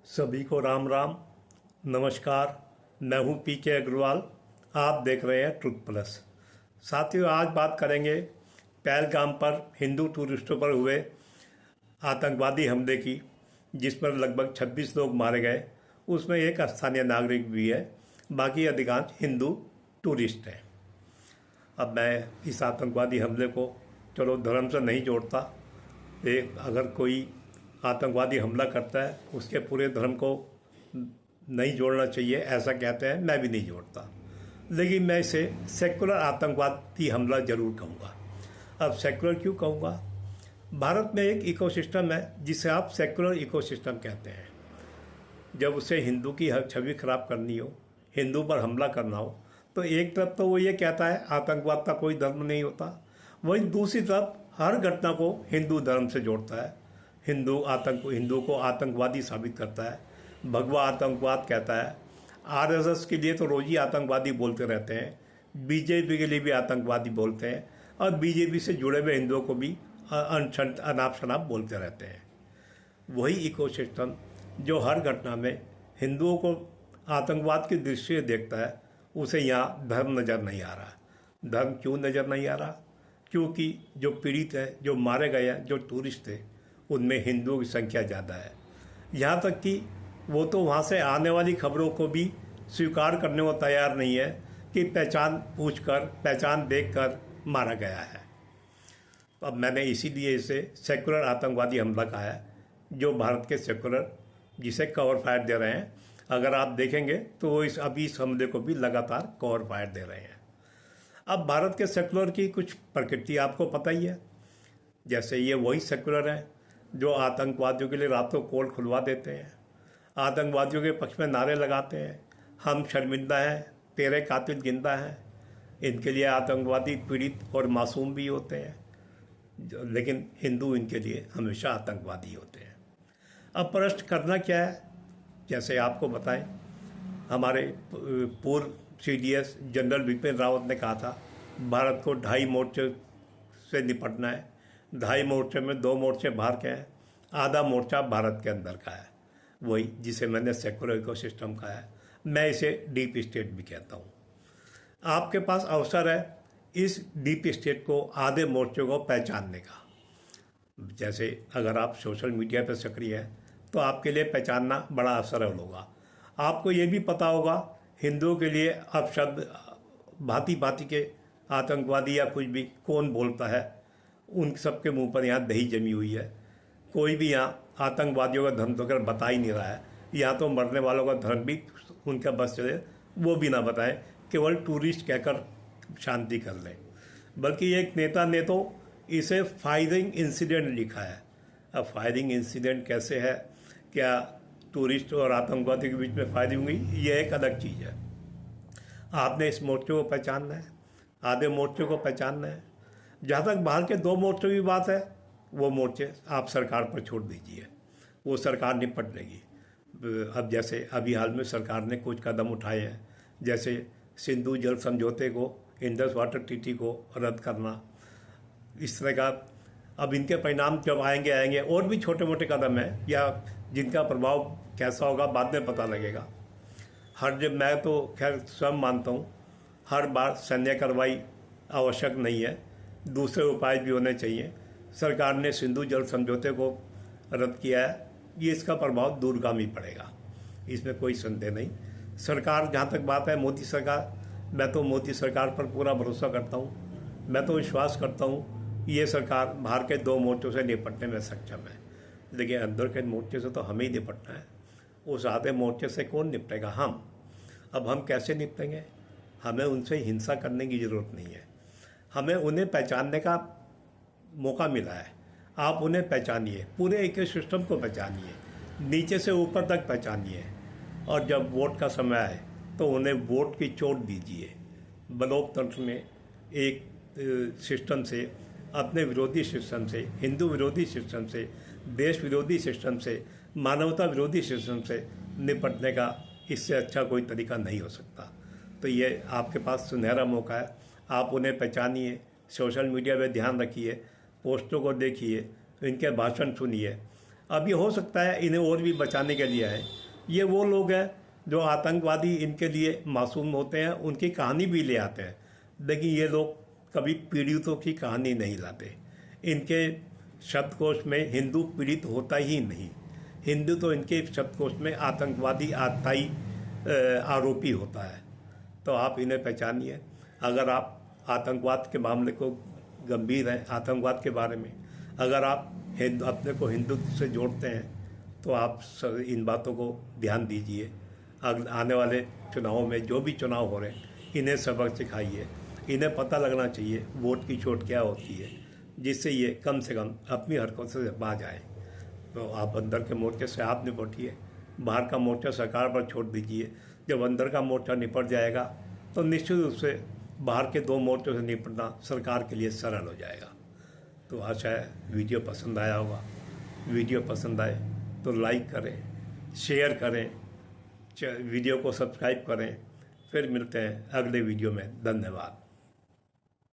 सभी को राम राम। नमस्कार। मैं हूं पीके अग्रवाल। आप देख रहे हैं ट्रुथ प्लस। साथियों, आज बात करेंगे पहलगाम पर हिंदू टूरिस्टों पर हुए आतंकवादी हमले की, जिस पर लगभग 26 लोग मारे गए। उसमें एक स्थानीय नागरिक भी है, बाकी अधिकांश हिंदू टूरिस्ट हैं। अब मैं इस आतंकवादी हमले को चलो धर्म से नहीं जोड़ता। अगर कोई आतंकवादी हमला करता है उसके पूरे धर्म को नहीं जोड़ना चाहिए, ऐसा कहते हैं, मैं भी नहीं जोड़ता। लेकिन मैं इसे सेकुलर आतंकवादी हमला जरूर कहूँगा। अब सेकुलर क्यों कहूँगा? भारत में एक इकोसिस्टम है जिसे आप सेकुलर इकोसिस्टम कहते हैं। जब उसे हिंदू की हर छवि खराब करनी हो, हिंदू पर हमला करना हो, तो एक तरफ तो वो ये कहता है आतंकवाद का कोई धर्म नहीं होता, वहीं दूसरी तरफ हर घटना को हिंदू धर्म से जोड़ता है। हिंदू को आतंकवादी साबित करता है, भगवा आतंकवाद कहता है। आरएसएस के लिए तो रोज ही आतंकवादी बोलते रहते हैं, बीजेपी के लिए भी आतंकवादी बोलते हैं, और बीजेपी से जुड़े हुए हिंदुओं को भी अनाप शनाप बोलते रहते हैं। वही इकोसिस्टम जो हर घटना में हिंदुओं को आतंकवाद की दृष्टि से देखता है, उसे यहाँ धर्म नज़र नहीं आ रहा। धर्म क्यों नज़र नहीं आ रहा? क्योंकि जो पीड़ित है, जो मारे गए हैं, जो टूरिस्ट थे, उनमें हिंदुओं की संख्या ज़्यादा है। यहाँ तक कि वो तो वहाँ से आने वाली खबरों को भी स्वीकार करने को तैयार नहीं है कि पहचान पूछकर, पहचान देखकर मारा गया है। अब मैंने इसीलिए इसे सेकुलर आतंकवादी हमला कहा है, जो भारत के सेकुलर जिसे कवर फायर दे रहे हैं। अगर आप देखेंगे तो वो इस हमले को भी लगातार कवर फायर दे रहे हैं। अब भारत के सेकुलर की कुछ प्रकृति आपको पता ही है। जैसे ये वही सेकुलर है जो आतंकवादियों के लिए रातों कोल खुलवा देते हैं, आतंकवादियों के पक्ष में नारे लगाते हैं, हम शर्मिंदा हैं, तेरे कातिल जिंदा हैं। इनके लिए आतंकवादी पीड़ित और मासूम भी होते हैं, लेकिन हिंदू इनके लिए हमेशा आतंकवादी होते हैं। अब प्रश्न करना क्या है? जैसे आपको बताएं, हमारे पूर्व सीडीएस जनरल बिपिन रावत ने कहा था भारत को 2.5 मोर्चे से निपटना है। 2.5 मोर्चे में 2 मोर्चे बाहर के हैं, आधा मोर्चा भारत के अंदर का है, वही जिसे मैंने सेकुलर इकोसिस्टम कहा है। मैं इसे डीप स्टेट भी कहता हूँ। आपके पास अवसर है इस डीप स्टेट को, आधे मोर्चे को पहचानने का। जैसे अगर आप सोशल मीडिया पर सक्रिय हैं तो आपके लिए पहचानना बड़ा सरल होगा। आपको ये भी पता होगा हिंदुओं के लिए अब शब्द भांति भांति के आतंकवादी या कुछ भी कौन बोलता है, उन सबके मुंह पर यहाँ दही जमी हुई है। कोई भी यहाँ आतंकवादियों का धर्म तो कर बता ही नहीं रहा है। यहाँ तो मरने वालों का धर्म भी उनका बस चले वो भी ना बताएं, केवल टूरिस्ट कहकर शांति कर लें। बल्कि एक नेता ने तो इसे फायरिंग इंसिडेंट लिखा है। अब फायरिंग इंसिडेंट कैसे है? क्या टूरिस्ट और आतंकवादी के बीच में फायरिंग हुई? ये एक अलग चीज़ है। आपने इस मोर्चे को पहचानना है, आधे मोर्चे को पहचानना है। जहाँ तक बाहर के 2 मोर्चों की बात है, वो मोर्चे आप सरकार पर छोड़ दीजिए, वो सरकार निपट लेगी। अब जैसे अभी हाल में सरकार ने कुछ कदम उठाए हैं, जैसे सिंधु जल समझौते को, इंडस वाटर ट्रीटी को रद्द करना, इस तरह का। अब इनके परिणाम जब आएंगे और भी छोटे मोटे कदम हैं, या जिनका प्रभाव कैसा होगा बाद में पता लगेगा। मैं तो खैर स्वयं मानता हूँ हर बार सैन्य कार्रवाई आवश्यक नहीं है, दूसरे उपाय भी होने चाहिए। सरकार ने सिंधु जल समझौते को रद्द किया है, ये इसका प्रभाव दूरगामी पड़ेगा, इसमें कोई संदेह नहीं। सरकार, जहाँ तक बात है मोदी सरकार, मैं तो मोदी सरकार पर पूरा भरोसा करता हूँ। मैं तो विश्वास करता हूँ ये सरकार बाहर के 2 मोर्चों से निपटने में सक्षम है, लेकिन अंदर के मोर्चे से तो हमें ही निपटना है। उस आधे मोर्चे से कौन निपटेगा? हम। अब हम कैसे निपटेंगे? हमें उनसे हिंसा करने की ज़रूरत नहीं है, हमें उन्हें पहचानने का मौका मिला है। आप उन्हें पहचानिए, पूरे इकोसिस्टम को पहचानिए, नीचे से ऊपर तक पहचानिए, और जब वोट का समय आए तो उन्हें वोट की चोट दीजिए। लोकतंत्र में एक सिस्टम से, अपने विरोधी सिस्टम से, हिंदू विरोधी सिस्टम से, देश विरोधी सिस्टम से, मानवता विरोधी सिस्टम से निपटने का इससे अच्छा कोई तरीका नहीं हो सकता। तो ये आपके पास सुनहरा मौका है, आप उन्हें पहचानिए, सोशल मीडिया पे ध्यान रखिए, पोस्टों को देखिए, इनके भाषण सुनिए, अब ये हो सकता है इन्हें और भी बचाने के लिए है। ये वो लोग हैं जो आतंकवादी इनके लिए मासूम होते हैं, उनकी कहानी भी ले आते हैं, लेकिन ये लोग कभी पीड़ितों की कहानी नहीं लाते। इनके शब्दकोश में हिंदू पीड़ित होता ही नहीं। हिंदू तो इनके शब्दकोश में आतंकवादी आतताई आरोपी होता है। तो आप इन्हें पहचानिए। अगर आप आतंकवाद के मामले को गंभीर हैं, आतंकवाद के बारे में अगर आप अपने को हिंदुत्व से जोड़ते हैं तो आप इन बातों को ध्यान दीजिए। आने वाले चुनावों में जो भी चुनाव हो रहे हैं, इन्हें सबक सिखाइए। इन्हें पता लगना चाहिए वोट की चोट क्या होती है, जिससे ये कम से कम अपनी हरकतों से बाज आए। तो आप अंदर के मोर्चे से आप निपटिए, बाहर का मोर्चा सरकार पर छोड़ दीजिए। जब अंदर का मोर्चा निपट जाएगा तो निश्चित रूप से बाहर के 2 मोर्चों से निपटना सरकार के लिए सरल हो जाएगा। तो आशा है वीडियो पसंद आया होगा। वीडियो पसंद आए तो लाइक करें, शेयर करें, वीडियो को सब्सक्राइब करें। फिर मिलते हैं अगले वीडियो में। धन्यवाद।